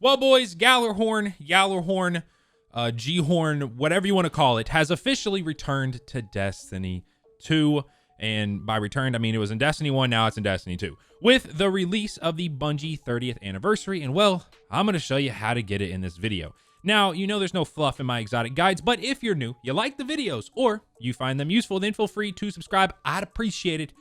Well, boys, Gjallarhorn, G-Horn, whatever you want to call it, has officially returned to Destiny 2. And by returned, I mean it was in Destiny 1, now it's in Destiny 2. With the release of the Bungie 30th anniversary, and well, I'm going to show you how to get it in this video. Now, you know there's no fluff in my exotic guides, but if you're new, you like the videos, or you find them useful, then feel free to subscribe. I'd appreciate it.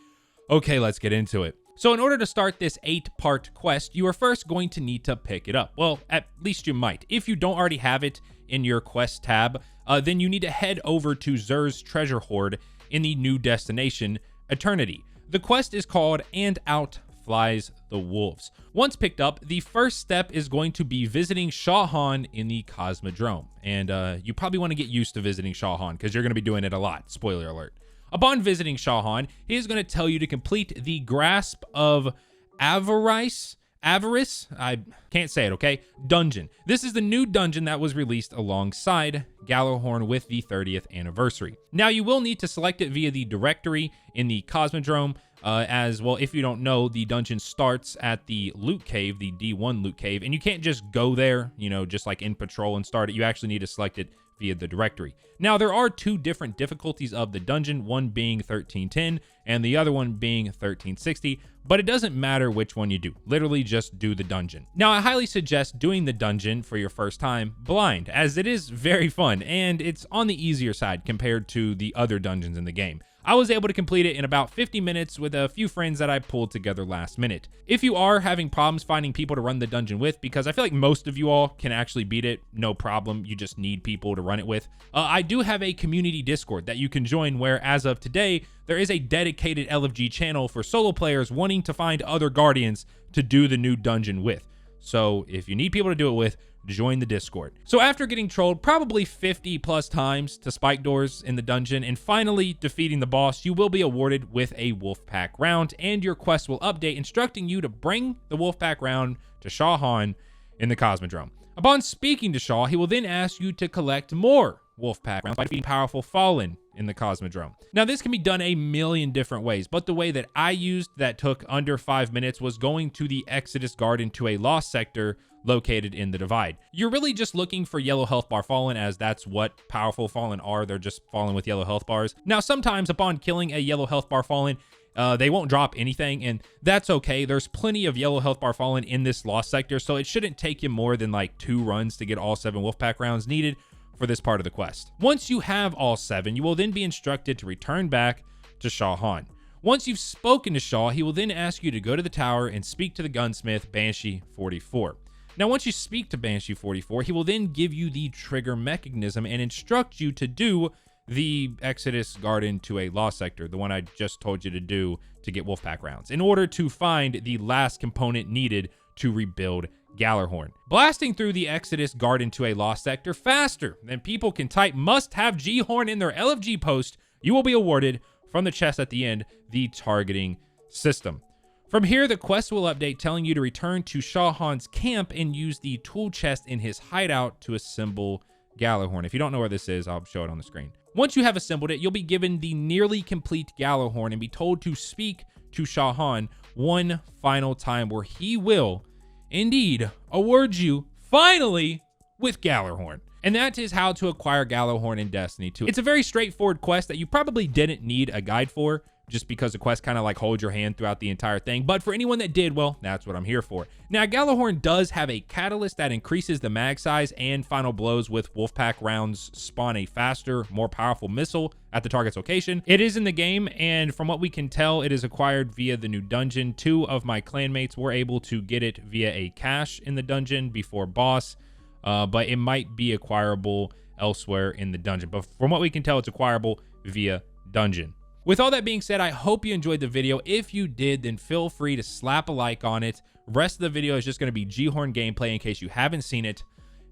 Okay, let's get into it. So in order to start this 8-part quest, you are first going to need to pick it up. Well, at least you might. If you don't already have it in your quest tab, then you need to head over to Xur's treasure hoard in the new destination, Eternity. The quest is called And Out Flies the Wolves. Once picked up, the first step is going to be visiting Gjallarhorn in the Cosmodrome. And you probably want to get used to visiting Gjallarhorn because you're going to be doing it a lot. Spoiler alert. Upon visiting Gjallarhorn, he is going to tell you to complete the Grasp of Avarice, I can't say it, okay? Dungeon. This is the new dungeon that was released alongside Gjallarhorn with the 30th anniversary. Now, you will need to select it via the directory in the Cosmodrome. As well, if you don't know, the dungeon starts at the loot cave, the D1 loot cave, and you can't just go there, you know, just like in patrol and start it. You actually need to select it via the directory. Now, there are two different difficulties of the dungeon, one being 1310 and the other one being 1360, but it doesn't matter which one you do. Literally just do the dungeon. Now, I highly suggest doing the dungeon for your first time blind, as it is very fun and it's on the easier side compared to the other dungeons in the game. I was able to complete it in about 50 minutes with a few friends that I pulled together last minute. If you are having problems finding people to run the dungeon with, because I feel like most of you all can actually beat it, no problem, you just need people to run it with. I do have a community Discord that you can join where, as of today, there is a dedicated LFG channel for solo players wanting to find other Guardians to do the new dungeon with. So if you need people to do it with, join the Discord. So after getting trolled probably 50 plus times to spike doors in the dungeon and finally defeating the boss, you will be awarded with a Wolfpack round, and your quest will update instructing you to bring the Wolfpack round to Gjallarhorn in the Cosmodrome. Upon speaking to Shaw, he will then ask you to collect more Wolfpack rounds by defeating powerful Fallen in the Cosmodrome. Now, this can be done a million different ways, but the way that I used that took under 5 minutes was going to the Exodus Garden to a lost sector located in the Divide. You're really just looking for yellow health bar Fallen, as that's what powerful Fallen are. They're just Fallen with yellow health bars. Now, sometimes upon killing a yellow health bar Fallen, they won't drop anything, and that's okay. There's plenty of yellow health bar Fallen in this lost sector, so it shouldn't take you more than like 2 runs to get all 7 Wolfpack rounds needed for this part of the quest. Once you have all 7, you will then be instructed to return back to Gjallarhorn. Once you've spoken to Shaw, he will then ask you to go to the tower and speak to the gunsmith, Banshee 44. Now, once you speak to Banshee 44, he will then give you the trigger mechanism and instruct you to do the Exodus Garden to a lost sector, the one I just told you to do to get Wolfpack rounds, in order to find the last component needed to rebuild Gjallarhorn. Blasting through the Exodus Garden to a lost sector faster than people can type must have G-Horn in their LFG post, you will be awarded from the chest at the end the targeting system. From here, the quest will update telling you to return to Gjallarhorn's camp and use the tool chest in his hideout to assemble Gjallarhorn. If you don't know where this is, I'll show it on the screen. Once you have assembled it, you'll be given the nearly complete Gjallarhorn and be told to speak to Gjallarhorn one final time, where he will indeed award you finally with Gjallarhorn. And that is how to acquire Gjallarhorn in Destiny 2. It's a very straightforward quest that you probably didn't need a guide for, just because the quest kind of like holds your hand throughout the entire thing. But for anyone that did, well, that's what I'm here for. Now, Gjallarhorn does have a catalyst that increases the mag size and final blows with Wolfpack rounds spawn a faster, more powerful missile at the target's location. It is in the game, and from what we can tell, it is acquired via the new dungeon. 2 of my clanmates were able to get it via a cache in the dungeon before boss, but it might be acquirable elsewhere in the dungeon. But from what we can tell, it's acquirable via dungeon. With all that being said, I hope you enjoyed the video. If you did, then feel free to slap a like on it. Rest of the video is just going to be G-Horn gameplay in case you haven't seen it.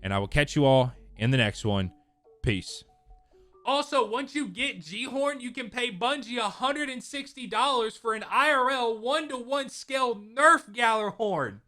And I will catch you all in the next one. Peace. Also, once you get G-Horn, you can pay Bungie $160 for an IRL 1-to-1 scale Nerf Gjallarhorn.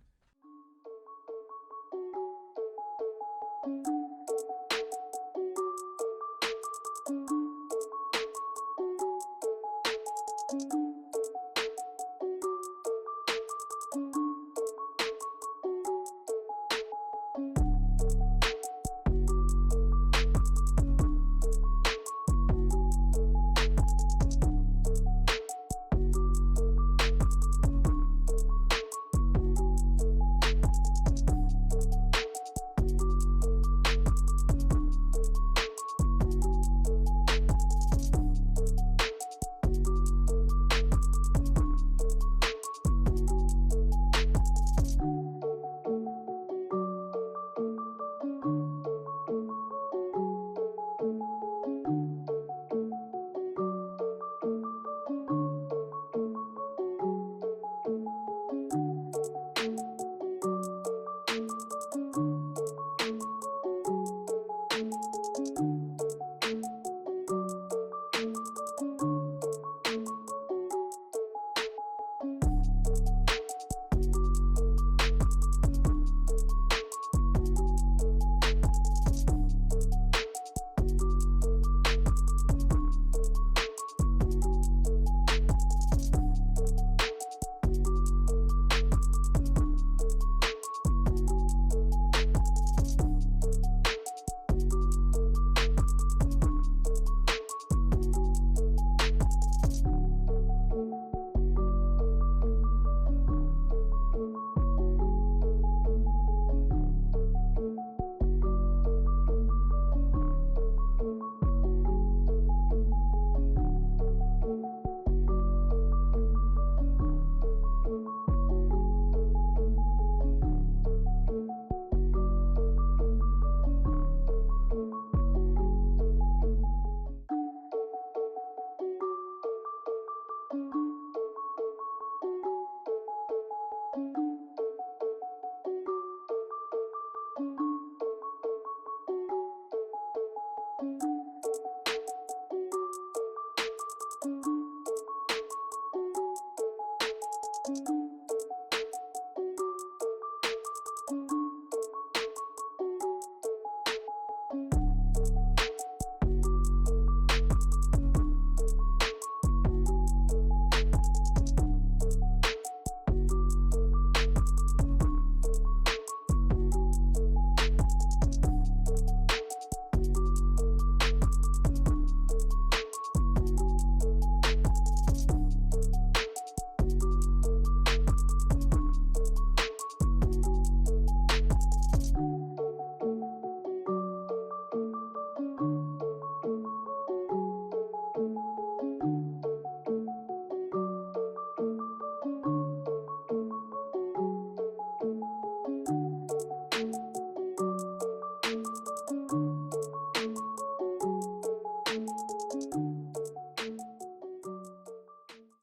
you.